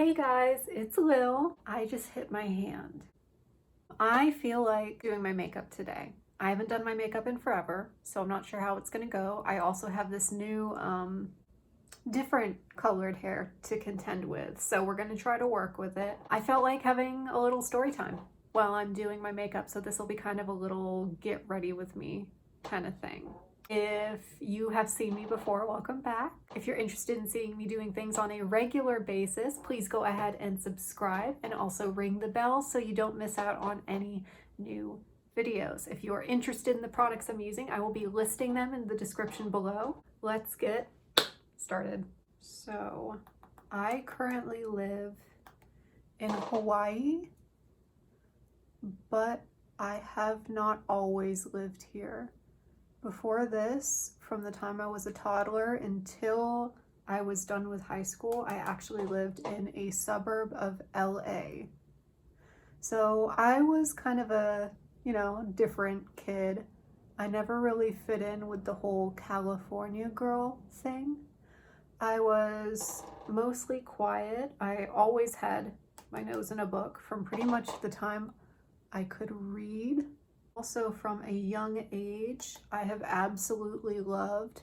Hey guys, it's Lil. I just hit my hand. I feel like doing my makeup today. I haven't done my makeup in forever, so I'm not sure how it's gonna go. I also have this new different colored hair to contend with, so we're gonna try to work with it. I felt like having a little story time while I'm doing my makeup, so this will be kind of a little get ready with me kind of thing. If you have seen me before, welcome back. If you're interested in seeing me doing things on a regular basis, please go ahead and subscribe and also ring the bell so you don't miss out on any new videos. If you are interested in the products I'm using, I will be listing them in the description below. Let's get started. So, I currently live in Hawaii, but I have not always lived here. Before this, from the time I was a toddler until I was done with high school, I actually lived in a suburb of LA. So I was kind of a, different kid. I never really fit in with the whole California girl thing. I was mostly quiet. I always had my nose in a book from pretty much the time I could read. Also, from a young age, I have absolutely loved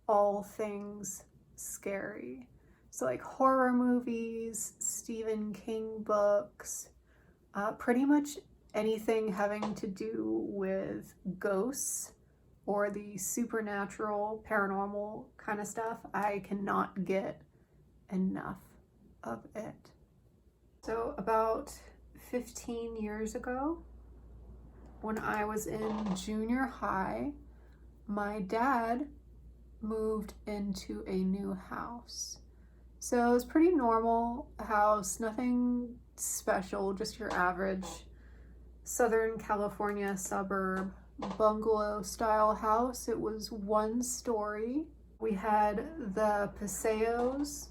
all things scary. So like horror movies, Stephen King books, pretty much anything having to do with ghosts or the supernatural, paranormal kind of stuff. I cannot get enough of it. So about 15 years ago, when I was in junior high, my dad moved into a new house. So it was pretty normal house, nothing special, just your average Southern California suburb bungalow style house. It was one story. We had the paseos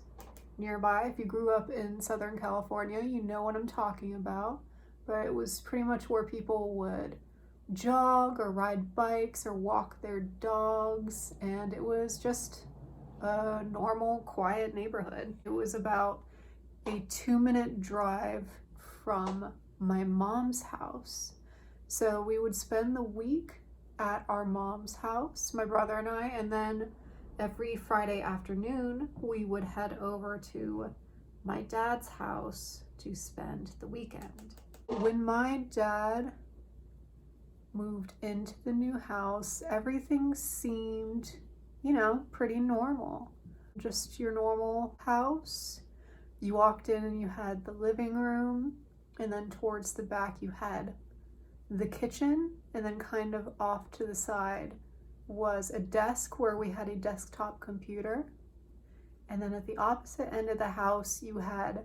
nearby. If you grew up in Southern California, you know what I'm talking about. But it was pretty much where people would jog or ride bikes or walk their dogs, and it was just a normal, quiet neighborhood. It was about a 2-minute drive from my mom's house. So we would spend the week at our mom's house, my brother and I, and then every Friday afternoon we would head over to my dad's house to spend the weekend. When my dad moved into the new house, everything seemed, pretty normal. Just your normal house. You walked in and you had the living room, and then towards the back you had the kitchen, and then kind of off to the side was a desk where we had a desktop computer. And then at the opposite end of the house you had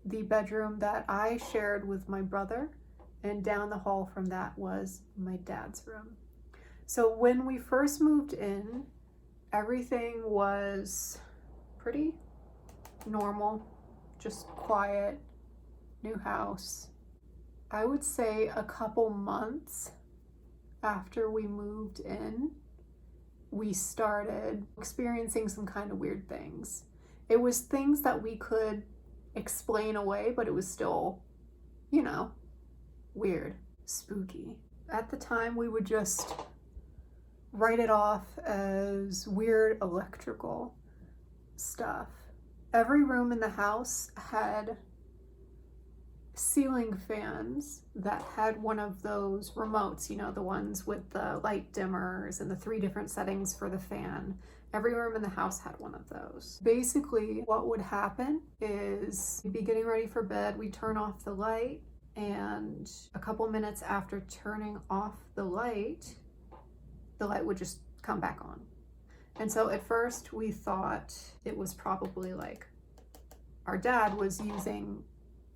the bedroom that I shared with my brother, and down the hall from that was my dad's room. So when we first moved in, everything was pretty normal, just quiet, new house. I would say a couple months after we moved in, we started experiencing some kind of weird things. It was things that we could explain away, but it was still, weird, spooky. At the time, we would just write it off as weird electrical stuff. Every room in the house had ceiling fans that had one of those remotes, the ones with the light dimmers and the 3 different settings for the fan. Every room in the house had one of those. Basically, what would happen is we'd be getting ready for bed, we'd turn off the light, and a couple minutes after turning off the light would just come back on. And so at first we thought it was probably like our dad was using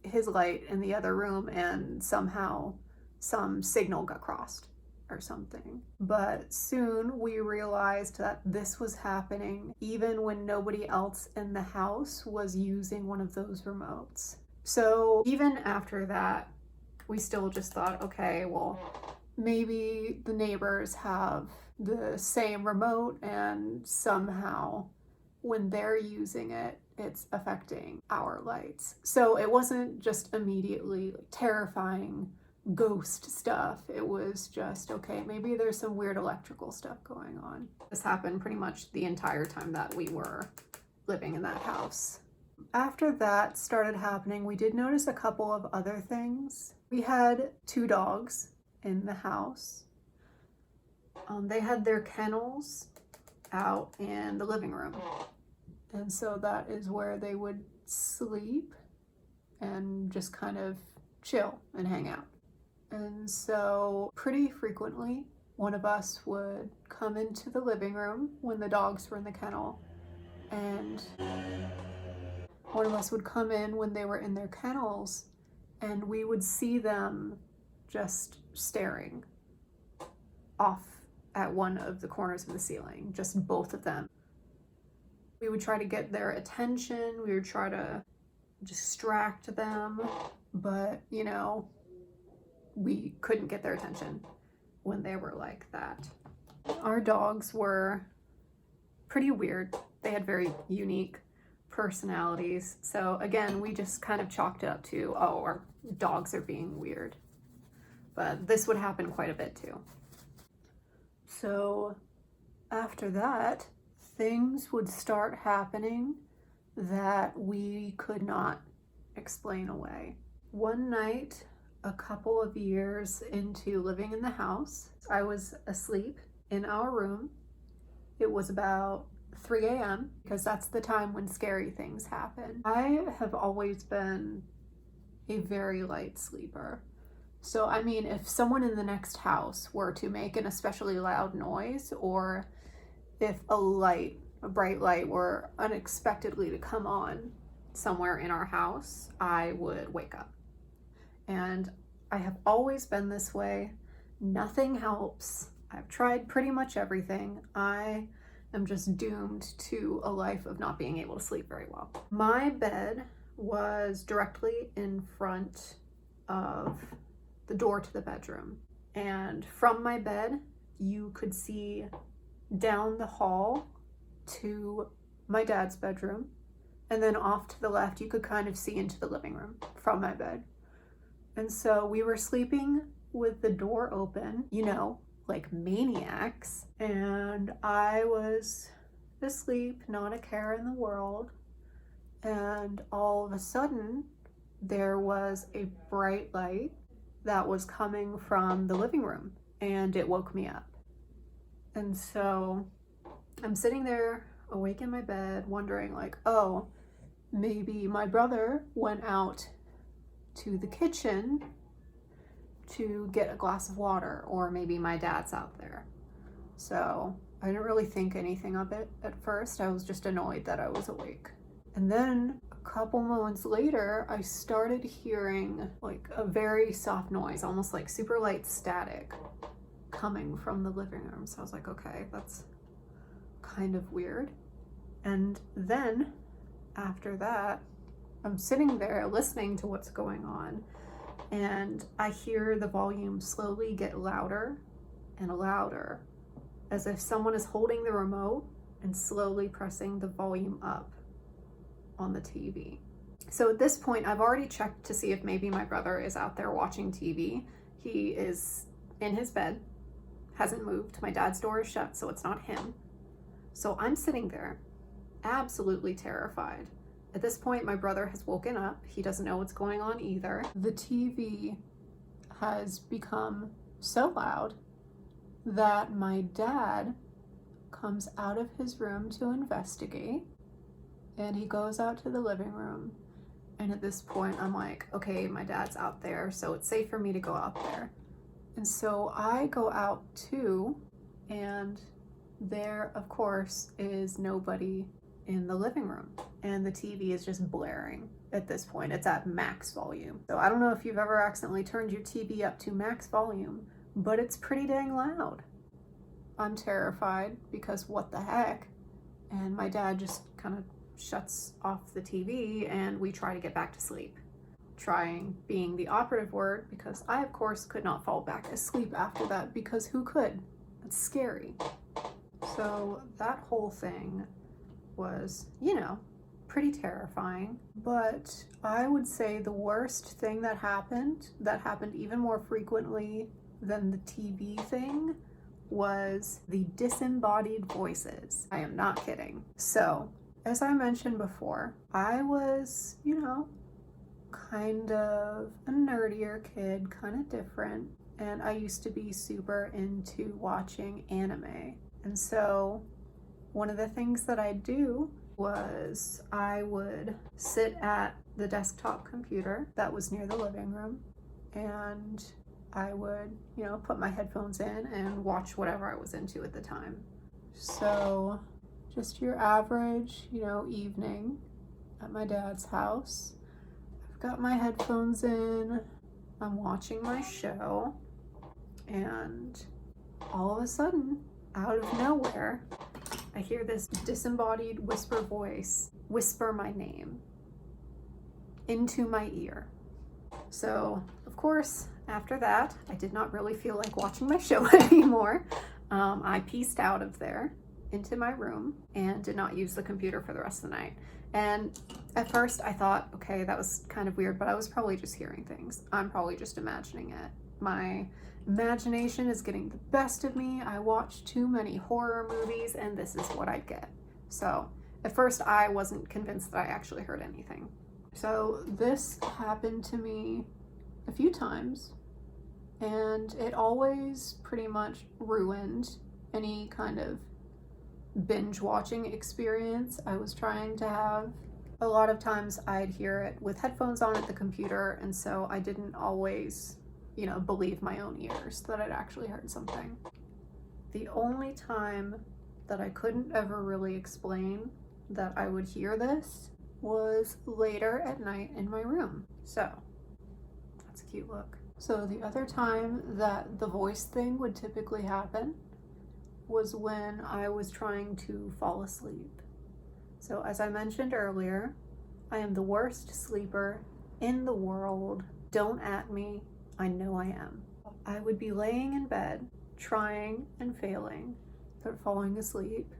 his light in the other room and somehow some signal got crossed or something. But soon we realized that this was happening even when nobody else in the house was using one of those remotes. So even after that, we still just thought, okay, well, maybe the neighbors have the same remote and somehow when they're using it, it's affecting our lights. So it wasn't just immediately terrifying ghost stuff. It was just, okay, maybe there's some weird electrical stuff going on. This happened pretty much the entire time that we were living in that house. After that started happening, we did notice a couple of other things. We had 2 dogs in the house. They had their kennels out in the living room. And so that is where they would sleep and just kind of chill and hang out. And so pretty frequently, one of us would come into the living room when the dogs were in the kennel, and one of us would come in when they were in their kennels, and we would see them just staring off at one of the corners of the ceiling, just both of them. We would try to get their attention, we would try to distract them, but you know, we couldn't get their attention when they were like that. Our dogs were pretty weird. They had very unique personalities. So again, we just kind of chalked it up to, oh, our dogs are being weird. But this would happen quite a bit too. So after that, things would start happening that we could not explain away. One night, a couple of years into living in the house, I was asleep in our room. It was about 3 a.m. because that's the time when scary things happen. I have always been a very light sleeper. So, I mean, if someone in the next house were to make an especially loud noise, or if a bright light were unexpectedly to come on somewhere in our house, I would wake up. And I have always been this way. Nothing helps. I've tried pretty much everything. I am just doomed to a life of not being able to sleep very well. My bed was directly in front of the door to the bedroom. And from my bed, you could see down the hall to my dad's bedroom. And then off to the left, you could kind of see into the living room from my bed. And so we were sleeping with the door open, you know, like maniacs. And I was asleep, not a care in the world. And all of a sudden, there was a bright light that was coming from the living room, and it woke me up. And so I'm sitting there awake in my bed wondering like, oh, maybe my brother went out to the kitchen to get a glass of water, or maybe my dad's out there. So I didn't really think anything of it at first. I was just annoyed that I was awake. And then a couple moments later, I started hearing like a very soft noise, almost like super light static coming from the living room. So I was like, okay, that's kind of weird. And then after that, I'm sitting there listening to what's going on, and I hear the volume slowly get louder and louder, as if someone is holding the remote and slowly pressing the volume up on the TV. So at this point, I've already checked to see if maybe my brother is out there watching TV. He is in his bed, hasn't moved. My dad's door is shut, so it's not him. So I'm sitting there, absolutely terrified. At this point, my brother has woken up. He doesn't know what's going on either. The TV has become so loud that my dad comes out of his room to investigate, and he goes out to the living room. And at this point, I'm like, okay, my dad's out there, so it's safe for me to go out there. And so I go out too, and there, of course, is nobody in the living room, and the TV is just blaring at this point. It's at max volume. So I don't know if you've ever accidentally turned your TV up to max volume, but it's pretty dang loud. I'm terrified because what the heck? And my dad just kind of shuts off the TV, and we try to get back to sleep. Trying being the operative word, because I, of course, could not fall back asleep after that, because who could? It's scary. So that whole thing was, you know, pretty terrifying. But I would say the worst thing that happened even more frequently than the TV thing, was the disembodied voices. I am not kidding. So, as I mentioned before, I was, you know, kind of a nerdier kid, kind of different, and I used to be super into watching anime. And so, one of the things that I'd do was I would sit at the desktop computer that was near the living room, and I would, you know, put my headphones in and watch whatever I was into at the time. So just your average, you know, evening at my dad's house. I've got my headphones in, I'm watching my show, and all of a sudden, out of nowhere, I hear this disembodied whisper voice whisper my name into my ear. So, of course, after that, I did not really feel like watching my show anymore. I pieced out of there into my room and did not use the computer for the rest of the night. And at first I thought, okay, that was kind of weird, but I was probably just hearing things. I'm probably just imagining it. My imagination is getting the best of me. I watch too many horror movies and this is what I get. So at first I wasn't convinced that I actually heard anything. So this happened to me a few times, and it always pretty much ruined any kind of binge watching experience I was trying to have. A lot of times I'd hear it with headphones on at the computer, and so I didn't always, you know, believe my own ears that I'd actually heard something. The only time that I couldn't ever really explain that I would hear this was later at night in my room. So that's a cute look. So the other time that the voice thing would typically happen was when I was trying to fall asleep. So as I mentioned earlier, I am the worst sleeper in the world. Don't at me, I know I am. I would be laying in bed, trying and failing, but falling asleep.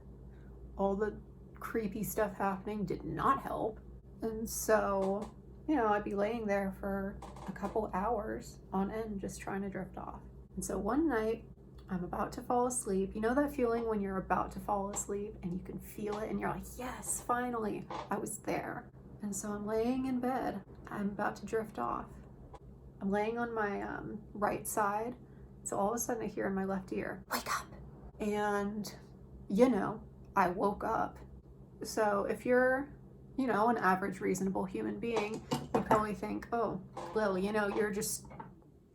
All the creepy stuff happening did not help. And so, you know, I'd be laying there for a couple hours on end just trying to drift off. And so one night, I'm about to fall asleep. You know that feeling when you're about to fall asleep and you can feel it and you're like, yes, finally, I was there. And so I'm laying in bed. I'm about to drift off. I'm laying on my right side. So all of a sudden I hear in my left ear, wake up. And, you know, I woke up. So if you're, you know, an average reasonable human being, you probably think, oh, Lil, you know,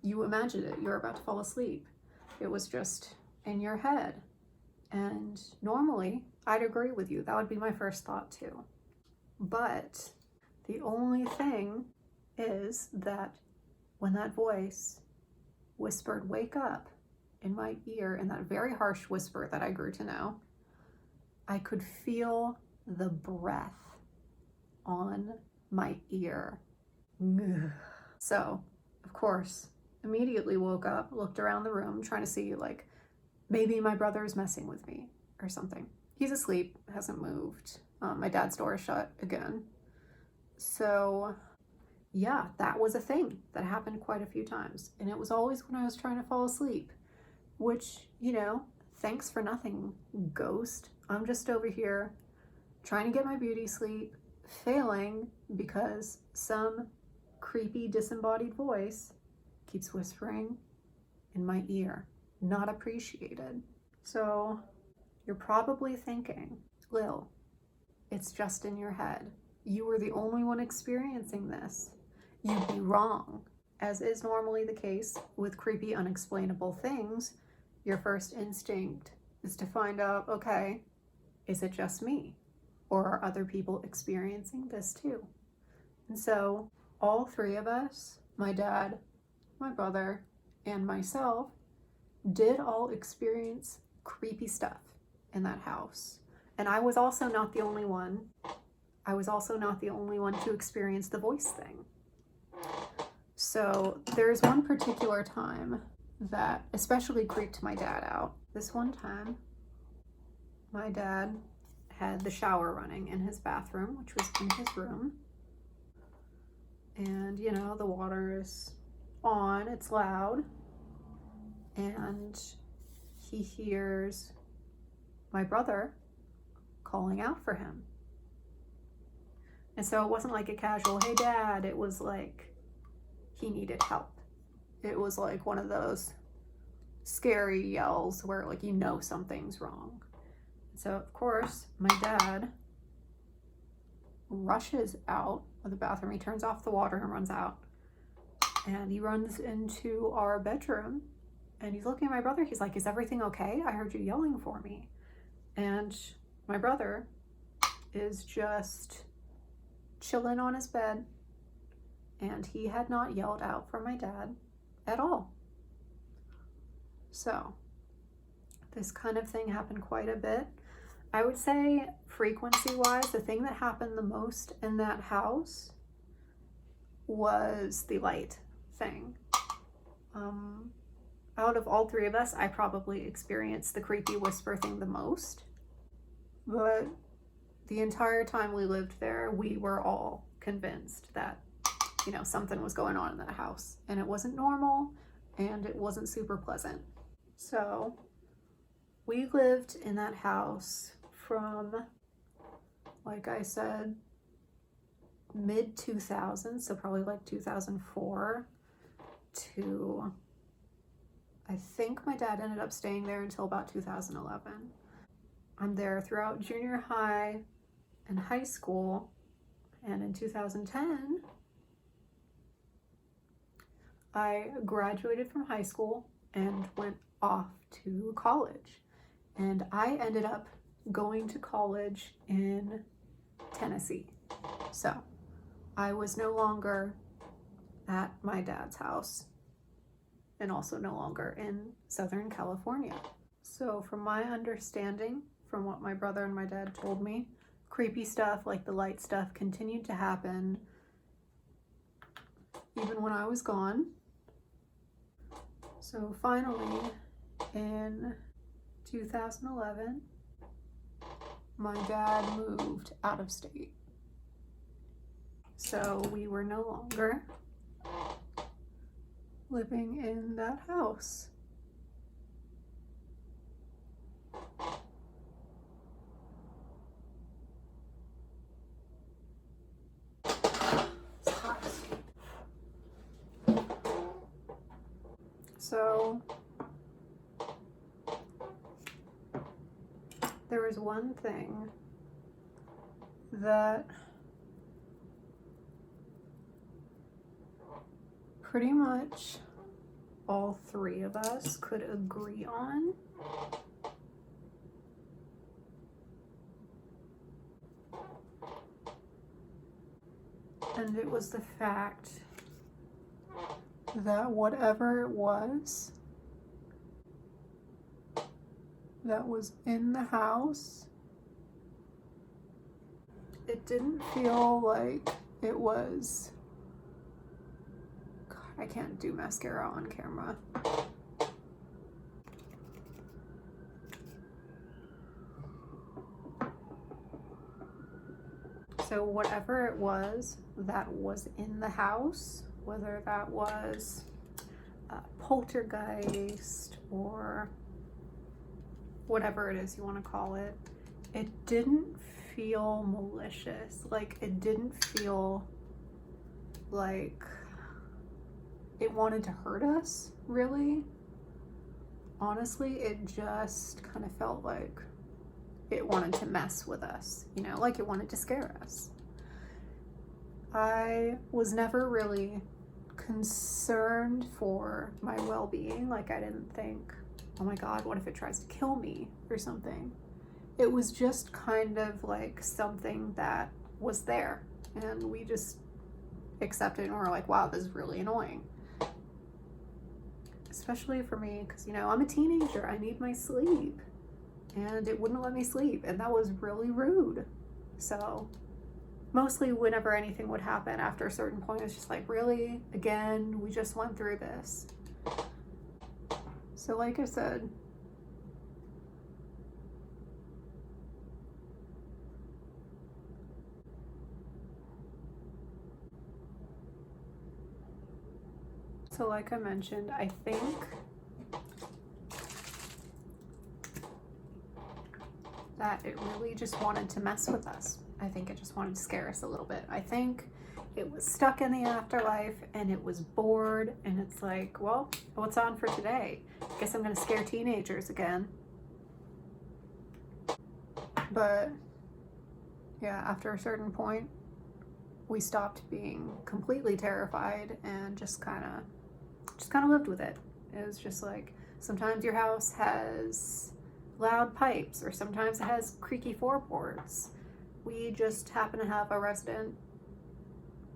you imagined it. You're about to fall asleep. It was just in your head. And normally, I'd agree with you. That would be my first thought too. But the only thing is that when that voice whispered, wake up, in my ear, in that very harsh whisper that I grew to know, I could feel the breath on my ear. So, of course, immediately woke up, looked around the room, trying to see, like, maybe my brother is messing with me or something. He's asleep, hasn't moved. My dad's door is shut again. So, yeah, that was a thing that happened quite a few times. And it was always when I was trying to fall asleep, which, you know, thanks for nothing, ghost. I'm just over here trying to get my beauty sleep, failing because some creepy disembodied voice keeps whispering in my ear. Not appreciated. So you're probably thinking, Lil, it's just in your head. You were the only one experiencing this. You'd be wrong. As is normally the case with creepy, unexplainable things, your first instinct is to find out, okay, is it just me? Or are other people experiencing this too? And so all three of us, my dad, my brother, and myself, did all experience creepy stuff in that house. And I was also not the only one. I was also not the only one to experience the voice thing. So there's one particular time that especially creeped my dad out. This one time, my dad had the shower running in his bathroom, which was in his room. And, you know, the water is on, it's loud. And he hears my brother calling out for him. And so it wasn't like a casual, hey dad, it was like he needed help. It was like one of those scary yells where like you know something's wrong. So of course my dad rushes out of the bathroom. He turns off the water and runs out. And he runs into our bedroom and he's looking at my brother. He's like, is everything okay? I heard you yelling for me. And my brother is just chilling on his bed, and he had not yelled out for my dad at all. So this kind of thing happened quite a bit. I would say frequency wise, the thing that happened the most in that house was the light thing. Out of all three of us, I probably experienced the creepy whisper thing the most. But the entire time we lived there, we were all convinced that, you know, something was going on in that house. And it wasn't normal, and it wasn't super pleasant. So we lived in that house from, like I said, mid-2000s, so probably like 2004 to, I think my dad ended up staying there until about 2011. I'm there throughout junior high and high school, and in 2010, I graduated from high school and went off to college. And I ended up going to college in Tennessee. So I was no longer at my dad's house and also no longer in Southern California. So from my understanding, from what my brother and my dad told me, creepy stuff like the light stuff continued to happen even when I was gone. So finally, in 2011, my dad moved out of state. So we were no longer living in that house. So there was one thing that pretty much all three of us could agree on. And it was the fact that whatever it was that was in the house, it didn't feel like it was, God, I can't do mascara on camera. So whatever it was that was in the house, whether that was a poltergeist or whatever it is you want to call it, it didn't feel malicious. Like, it didn't feel like it wanted to hurt us, really. Honestly, it just kind of felt like it wanted to mess with us, you know, like it wanted to scare us. I was never really concerned for my well-being. Like, I didn't think, oh my God, what if it tries to kill me or something? It was just kind of like something that was there, and we just accepted it, and we're like, wow, this is really annoying. Especially for me, because, you know, I'm a teenager, I need my sleep, and it wouldn't let me sleep, and that was really rude. So mostly whenever anything would happen after a certain point, it's just like, really? Again? We just went through this. So like I said, So like I mentioned, I think that it really just wanted to mess with us. I think it just wanted to scare us a little bit. I think it was stuck in the afterlife and it was bored and it's like, well, what's on for today? Guess I'm gonna scare teenagers again. But yeah, after a certain point, we stopped being completely terrified and just kind of lived with it. It was just like, sometimes your house has loud pipes or sometimes it has creaky floorboards. We just happen to have a resident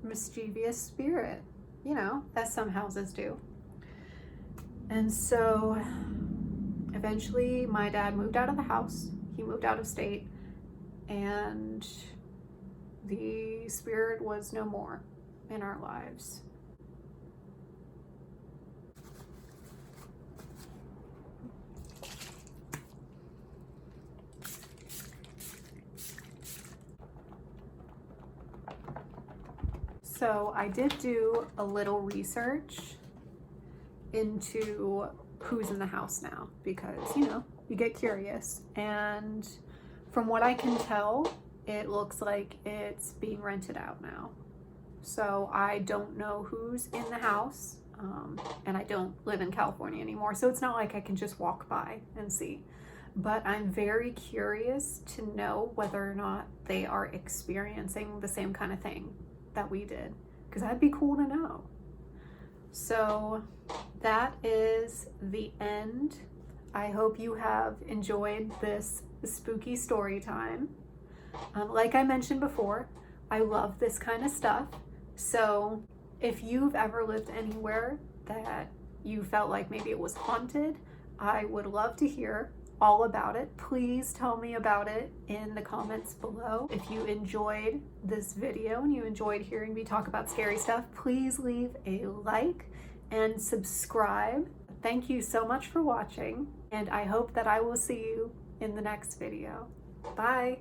mischievous spirit, you know, as some houses do. And so eventually my dad moved out of the house. He moved out of state and the spirit was no more in our lives. So I did do a little research into who's in the house now because, you know, you get curious. And from what I can tell, it looks like it's being rented out now. So I don't know who's in the house, and I don't live in California anymore, so it's not like I can just walk by and see. But I'm very curious to know whether or not they are experiencing the same kind of thing that we did, because that'd be cool to know. So that is the end. I hope you have enjoyed this spooky story time. Like I mentioned before, I love this kind of stuff. So if you've ever lived anywhere that you felt like maybe it was haunted, I would love to hear all about it. Please tell me about it in the comments below. If you enjoyed this video and you enjoyed hearing me talk about scary stuff, please leave a like and subscribe. Thank you so much for watching, and I hope that I will see you in the next video. Bye.